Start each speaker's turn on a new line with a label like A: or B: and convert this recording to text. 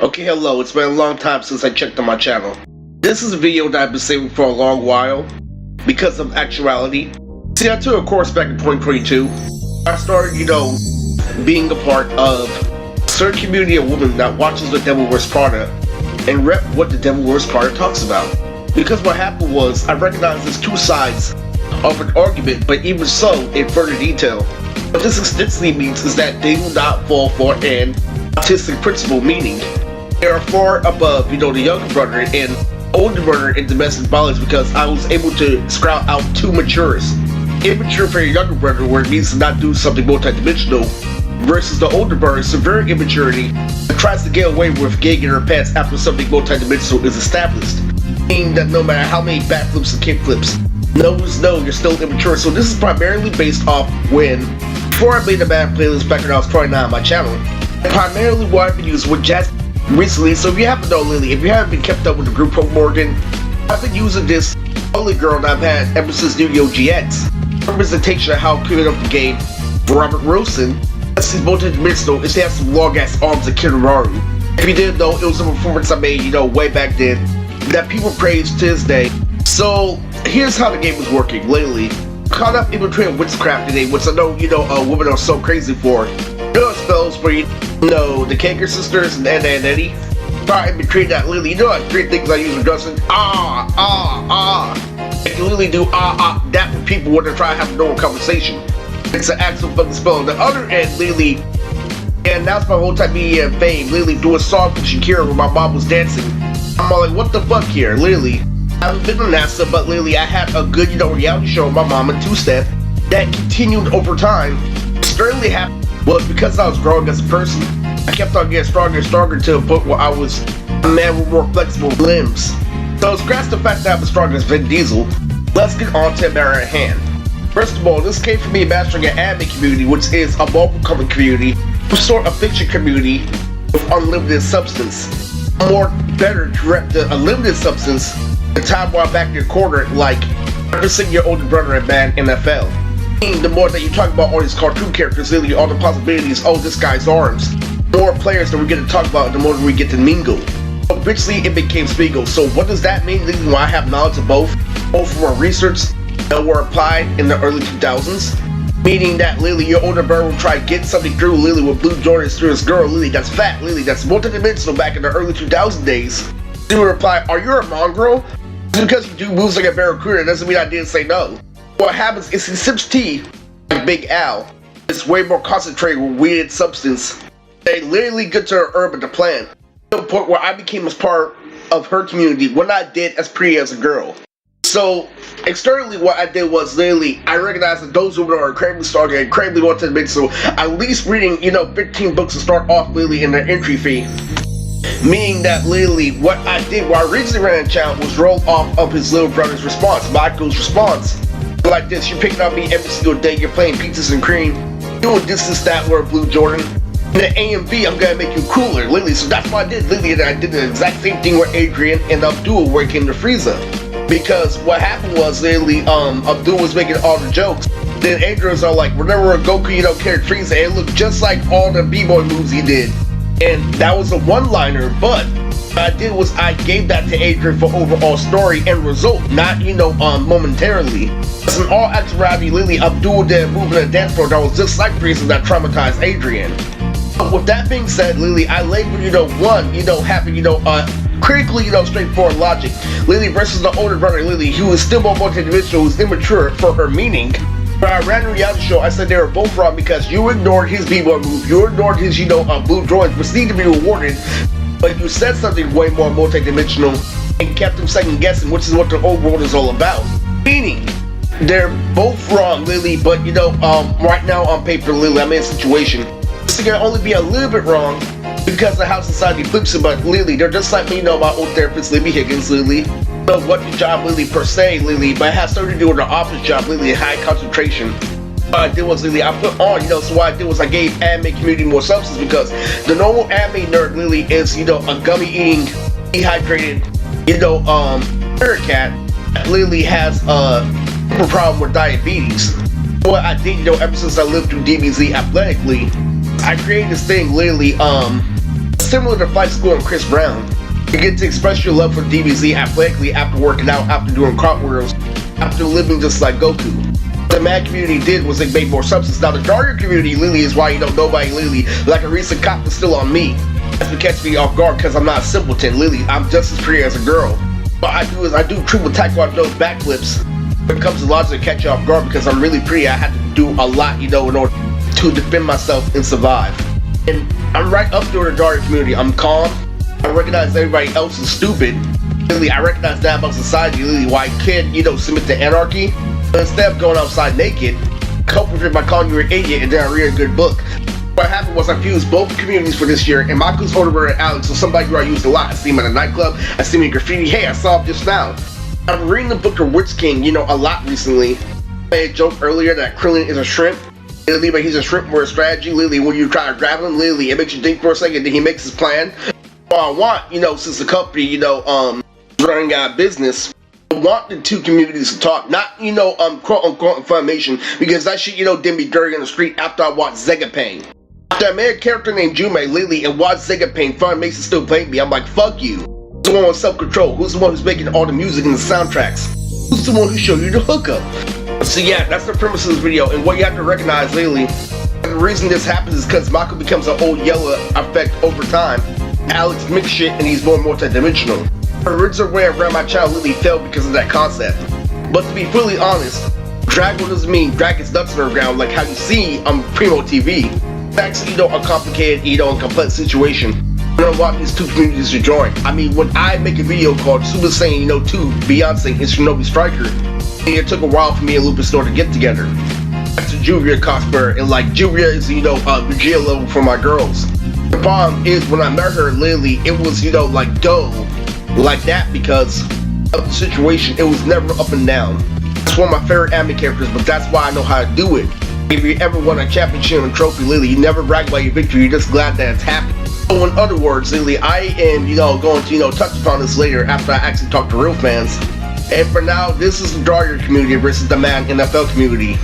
A: Okay, hello, it's been a long time since I checked on my channel. This is a video that I've been saving for a long while, because of actuality. See, I took a course back in 2022. I started, being a part of a certain community of women that watches the Devil Wears Prada, and rep what the Devil Wears Prada talks about. Because what happened was, I recognized there's two sides of an argument, but even so, in further detail. What this extensively means is that they do not fall for an autistic principle, meaning they are far above, the younger brother and older brother in domestic violence, because I was able to scout out two matures. Immature for your younger brother, where it means to not do something multidimensional, versus the older brother, severe immaturity, that tries to get away with getting in her pants after something multidimensional is established. Meaning that no matter how many backflips and kickflips, no, you're still immature. So this is primarily based off before I made the Madden playlist back when I was 29 on my channel. And primarily what I've been using with Jazz recently, so if you haven't known Lily, if you haven't been kept up with the group Pro Morgan, I've been using this only girl that I've had ever since Yu-Gi-Oh! GX. Representation of how good of the game for Robert Wilson. That's his multi-dimensional, is he has some long-ass arms like Kiruraru. If you didn't know, it was a performance I made, way back then, that people praise to this day. So, here's how the game is working lately. Caught up in between witchcraft today, which I know, women are so crazy for. Spells where the Keak sisters and Anna and Eddie. Right in between that, Lily, three things I use with Justin. I can literally do that with people when they're trying to have a normal conversation. It's an actual fucking spell. On the other end, Lily, and that's my multimedia fame, Lily doing song for Shakira when my mom was dancing. I'm all like, what the fuck here, Lily? I haven't been on NASA, but Lily, I had a good, reality show with my mom in two-step that continued over time. Extremely happy. Well, because I was growing as a person, I kept on getting stronger and stronger to a point where I was a man with more flexible limbs. So scratch the fact that I'm as strong as Vin Diesel, let's get on to the matter at hand. First of all, this came from me mastering an anime community, which is a mobile comic community, a sort of fiction community with unlimited substance. More better to rep the unlimited substance the time while back in your corner, like representing your older brother in Madden NFL. The more that you talk about all these cartoon characters, literally all the possibilities, this guy's arms, the more players that we get to talk about, the more we get to mingle. Eventually it became Spiegel. So what does that mean? Literally, when I have knowledge of both from our research that were applied in the early 2000s, meaning that Lily, your older brother will try to get something through Lily with blue Jordans through his girl, Lily that's fat, Lily that's multidimensional back in the early 2000 days. They would reply, are you a mongrel? Just because you do moves like a barracuda doesn't mean I didn't say no. What happens is he sips tea like Big Al. It's way more concentrated with weird substance. They literally get to her herb at the plant. To the point where I became as part of her community when I did as pretty as a girl. So, externally what I did was literally, I recognized that those women are incredibly strong and incredibly wanted to make, so at least reading, 15 books to start off literally in their entry fee. Meaning that literally, what I did when I originally ran the channel was roll off of his little brother's response, Michael's response. Like this, you're picking on me every single day, you're playing pizzas and cream, doing this, that, or Blue Jordan. In the AMV, I'm gonna make you cooler, Lily. So that's what I did, Lily, and I did the exact same thing with Adrian and Abdul where it came to Frieza. Because what happened was, literally, Abdul was making all the jokes. Then Adrian was all like, whenever Goku, carried Frieza, it looked just like all the B-boy moves he did. And that was a one-liner, but what I did was I gave that to Adrian for overall story and result, not, momentarily. As in all actuality, Lily, Abdul did a move in a dance floor that was just like Frieza that traumatized Adrian. But with that being said, Lily, I labeled, having, critically, straightforward logic. Lily versus the older brother, Lily, who is still more multidimensional, who's immature for her meaning. When I ran the reality show, I said they were both wrong because you ignored his B-boy move, you ignored his, blue droids, which need to be rewarded, but you said something way more multidimensional and kept them second guessing, which is what the old world is all about. Meaning, they're both wrong, Lily, but right now on paper, Lily, I'm in a situation. This is gonna only be a little bit wrong because of how society flips it, but Lily, they're just like me, my old therapist, Libby Higgins, Lily. What the job, Lily, per se, Lily, but it has something to do with the office job, Lily, high concentration. What I did was, Lily, I put on, so what I did was I gave anime community more substance because the normal anime nerd, Lily, is, a gummy-eating, dehydrated, nerd cat. Lily has a problem with diabetes. What I did, ever since I lived through DBZ athletically, I created this thing, literally, similar to Flight School and Chris Brown. You get to express your love for DBZ athletically after working out, after doing cartwheels, after living just like Goku. The Mad community did was they made more substance. Now the Daria community, Lily, is why you don't know nobody, Lily. Like a recent cop was still on me. That's what catch me off guard because I'm not a simpleton, Lily. I'm just as pretty as a girl. What I do is I do triple taekwondo backflips. When it comes to logic, catch you off guard because I'm really pretty. I had to do a lot, in order to defend myself and survive. And I'm right up there with the Daria community. I'm calm. I recognize everybody else is stupid. Lily, I recognize that about society, Lily. Why I can't, submit to anarchy. But instead of going outside naked, cope with it by calling you an idiot and then I read a good book. What happened was I fused both communities for this year, and Michael's older brother Alex was somebody who I used a lot. I see him at a nightclub, I see him in graffiti. Hey, I saw him just now. I've been reading the book of Witch King, a lot recently. I made a joke earlier that Krillin is a shrimp. Lily, but he's a shrimp for a strategy. Lily, when you try to grab him, Lily, it makes you think for a second, then he makes his plan. Well, I want, since the company, running out of business, I want the two communities to talk, not, quote-unquote information, because that shit, did me dirty on the street after I watched Zegapang. After I made a character named Jume, Lily, and watched Zegapang, Fun makes it still play me, I'm like, fuck you. Who's the one with self-control? Who's the one who's making all the music and the soundtracks? Who's the one who showed you the hookup? So yeah, that's the premise of this video, and what you have to recognize, Lily, the reason this happens is because Mako becomes an old yellow effect over time. Alex mixed shit and he's more multi-dimensional. The original way around my child Lily failed because of that concept. But to be fully honest, Dragon doesn't mean drag his nuts in the ground like how you see on Primo TV. It's actually, a complicated, and complex situation. I don't want these two communities to join. I mean, when I make a video called Super Saiyan, 2, Beyonce and Shinobi Striker, it took a while for me and Lupus Store to get together. That's a Juvia cosplayer, and like Juvia is, Vegeta level for my girls. The problem is when I met her, Lily, it was, like dull, like that because of the situation. It was never up and down. It's one of my favorite anime characters, but that's why I know how to do it. If you ever won a championship and trophy, Lily, you never brag about your victory, you're just glad that it's happened. So in other words, Lily, I am, going to, touch upon this later after I actually talk to real fans. And for now, this is the Daria community versus the Madden NFL community.